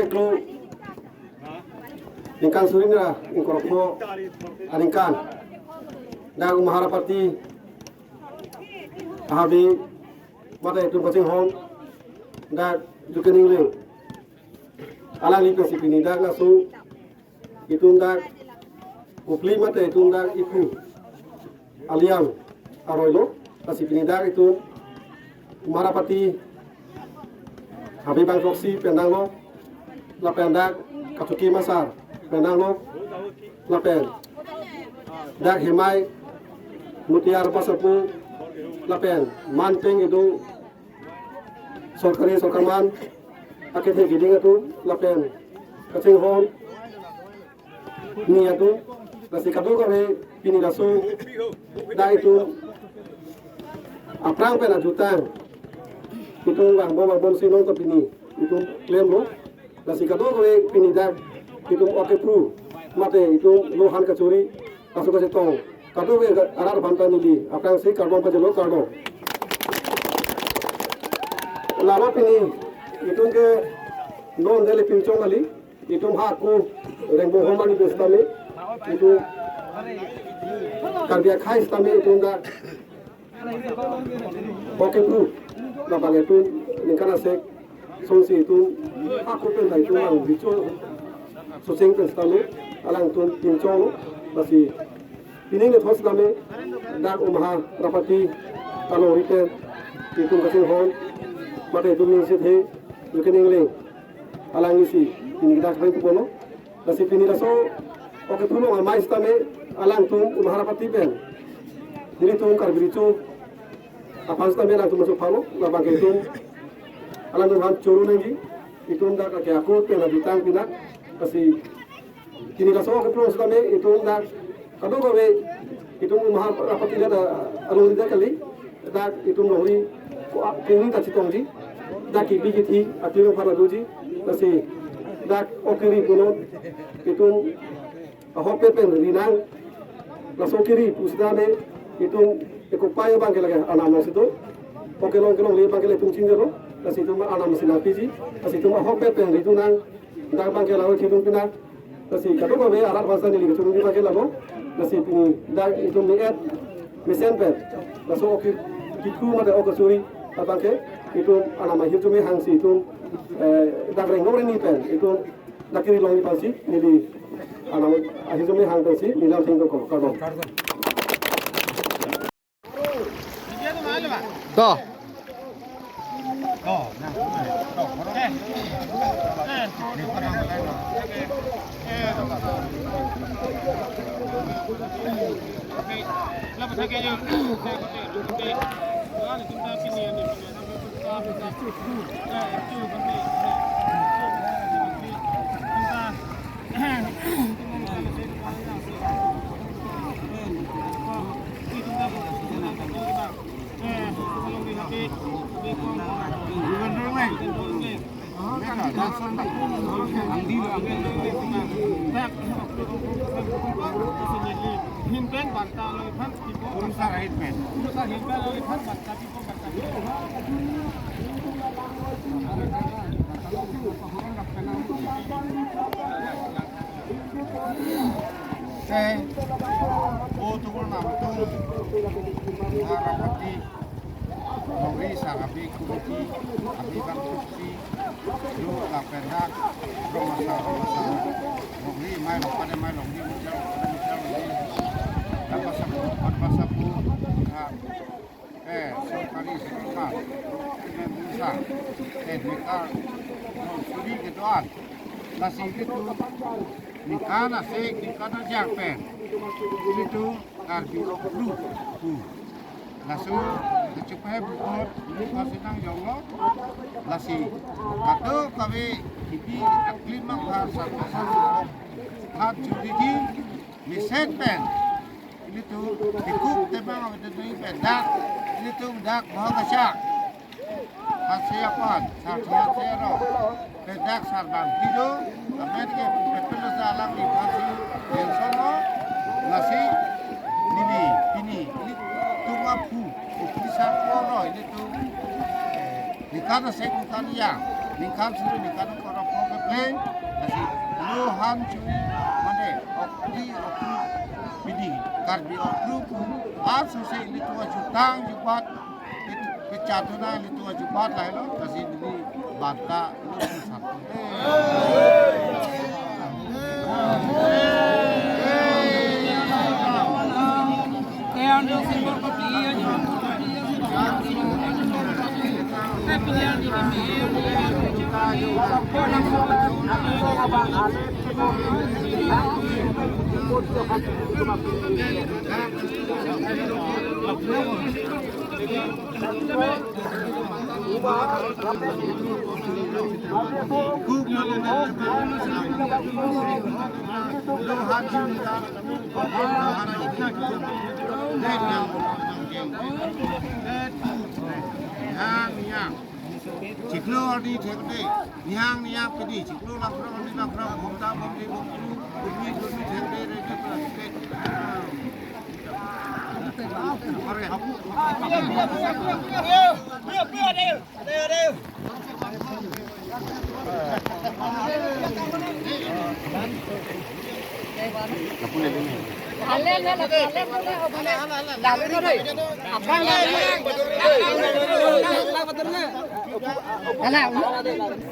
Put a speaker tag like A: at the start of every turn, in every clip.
A: Klo Lingkan Surindra Inkorpo Alingkan Dag Maharapati Ahabi Mata itu Pacing Hong Dag Jukening Ling Alang Lipe Sipini Dag Nasu Itu Dag Kupli Mata itu Dag Iku Aliam Aroilo Sipini Dag itu Maharapati Habibang Foksi Pendang Lo Lapen Dag Katuki Masar Pendang Lo Lapen Dag Himai Mutiar Pasapu Lapen Manting itu Sorkari Sorkaman Akit Giding itu Lapen Kacing Hon Ni itu Nasi Kadu Kami Pini Lasu Dag itu Aprang Pena Jutang itu bang sinong tapi ini itu klaim lo nasi kado kowe pindah itu oke pro mate itu lohan kacuri masuk ke tong kado kowe arar bantan ini apa yang sih karbon pajelo karbon lama pini itu ke non dele pincong kali itu haku rembo homani bestame itu kardia khais tame itu ndak oke pro Lapang itu lingkaran sek sonsi itu aku pun itu yang bicu soseng penstamu alang tu pincong masih ini nih thos kami dak umah rapati kalau rite itu kasih hon mata itu nih sih he bukan ingling alang isi ini dak baik kono masih ini raso oke tuh mais tame alang tu umah rapati pen jadi tu karbicu apa sih tambah langsung masuk palo, lapang itu, alam tuhan curu lagi, itu ndak kakek aku pernah ditang pindah, kasih kini kasih aku pulang tambah itu ndak, kado kowe itu mahal apa tidak ada alur tidak kali, ndak itu nori, kini tak citongji, ndak ibi jadi, aktif yang pada doji, kasih ndak okiri kuno, itu hope pen rinang, langsung kiri pusdane itu Ekupaya bangke lagi anak mas itu, oke long lihat bangke lagi tungcing jero, kasih itu mah anak mesin api sih, kasih itu mah hope pen itu nang, dah bangke lalu hidung pindah, kasih kado kowe alat bahasa ni lihat turun bangke lalu, kasih ini dah itu lihat mesin pen, langsung oke kiku mata oke suri, bangke itu anak mas hidung hangsi itu, dah renggong ini pen itu dah kiri long pasi, ini anak hidung hang pasi, nilam tinggal kado.
B: Toh.
C: Himpen banta loy phan tipo urusan himpen urusan himpen loy phan banta tipo banta se o tukul nam tu harapati Mori sangabi kubuki abi bang kubuki yo kapendak romasa Mori mai lo pada mai lo ni muncul dapat sapu ha sekali sekat dengan musa mereka suri kedoan nasi itu nikana sek nikana jakpen itu karbi oklu langsung cepat buat masih nang jauh lasi kado kami ini aklim menghar satu hat jadi misen pen ini tuh dikuk tembang ada dari pendak ini tuh dak mau kasak kasiapan sarjana zero pendak sarban hidup kami ke betul dalam inflasi yang sono lasi ini tumapu bisa kono ini tuh di kana sek bukan yang ningkan sini ningkan orang program play nasi luhan curi mana okri bidi karbi okru pun asose itu jutang jubat kecatuna itu jubat lah lo nasi ini bata lu satu Ciklu di teknik, niang pedi, ciklu langsung bongkar bongkar bumi teknik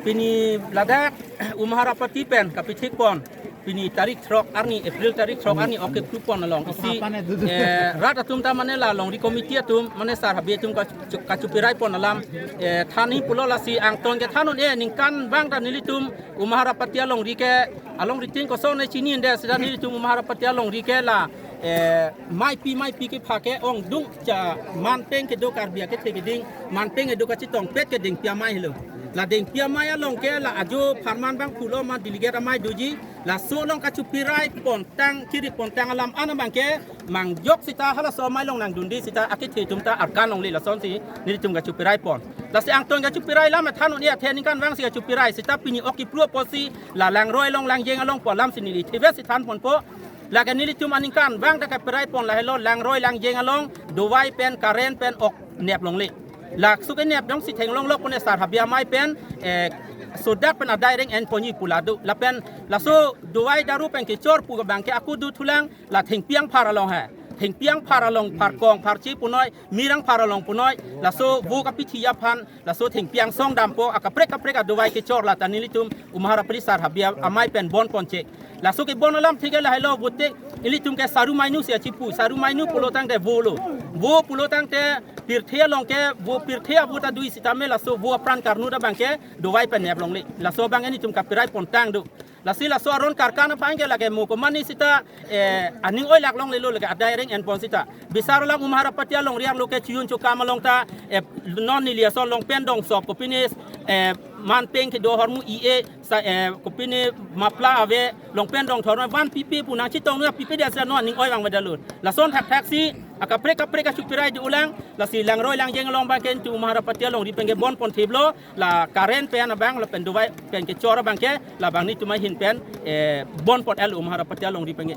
B: Pini ladak umaharapati pen kapitik pon pini tarik trok arni April tarik trok arni oke kupon along isi rat atum ta mane la long di komiti atum mane sar habe tum kacupirai pon alam thani pulo lasi angton ke thanon ningkan bang ta nilitum umaharapati along rike along riting ko so ne chini inde sida nilitum umaharapati along rike la mai pi ke phake ong dung cha man peng ke do karbia ke tegeding man peng e do ka chitong pet ke ding pia mai helo la ding pia mai along ke la ajo farman bang pulo ma delegate mai doji la so long ka chupirai pon tang kiri pon tang alam ana bang ke mang yok sita hala so mai long nang dundi sita akit tum ta arkan long le la son si ni tum ka chupirai pon la se ang ton ka chupirai la ma thanon ya thenin kan wang si ka chupirai sita pini oki pro posi la lang roi long lang jeng along po lam sinili theve si than pon po laga nili tum aningkan bang ta ka perai pon la hello lang roi lang jeng along dowai pen karen pen ok nep long le lak su ke nep dong si theng long lok pon sar habia mai pen sodak pen direct en poni puladu la pen la so dowai daru pen ke chor pu bang ke aku du thulang la theng piang paralong ha theng piang paralong par kong par chi punoi mirang paralong punoi la so bu ka pithiya phan la so theng piang song dampo akaprek dowai ke chor la tanili tum umhara prisar habia amai pen bon ponche la so ke bon alam thige la hello butte ili tum ke saru mainu sia chipu saru mainu pulotang de volo vo pulotang te pirthia long ke vo pirthia buta dui sitame la so vo pran karnu da bangke dowai pen nep long le la so bang ani tum ka pirai pontang du la si la so aron karkana pange la ke mo ko mani sita aning oi lak long le lo le ka direct en pon sita bisaro lang umhara patia long riang lo ke chiun chu kama long ta non ni lia son long pen dong sop ko pinis man peng ke do hormu ie sa ko pini mapla ave long pen dong thorma van pipi punang chitong na pipi dia sa no ning oi wang badalun la son taxi akaprek ka chupirai di ulang la si lang roi lang jeng long bang ken tu maharapatia long di penge bon pon tiblo la karen pen abang la pen duwai pen ke chora bang ke la bang ni tu mai hin pen bon pot el maharapatia long di penge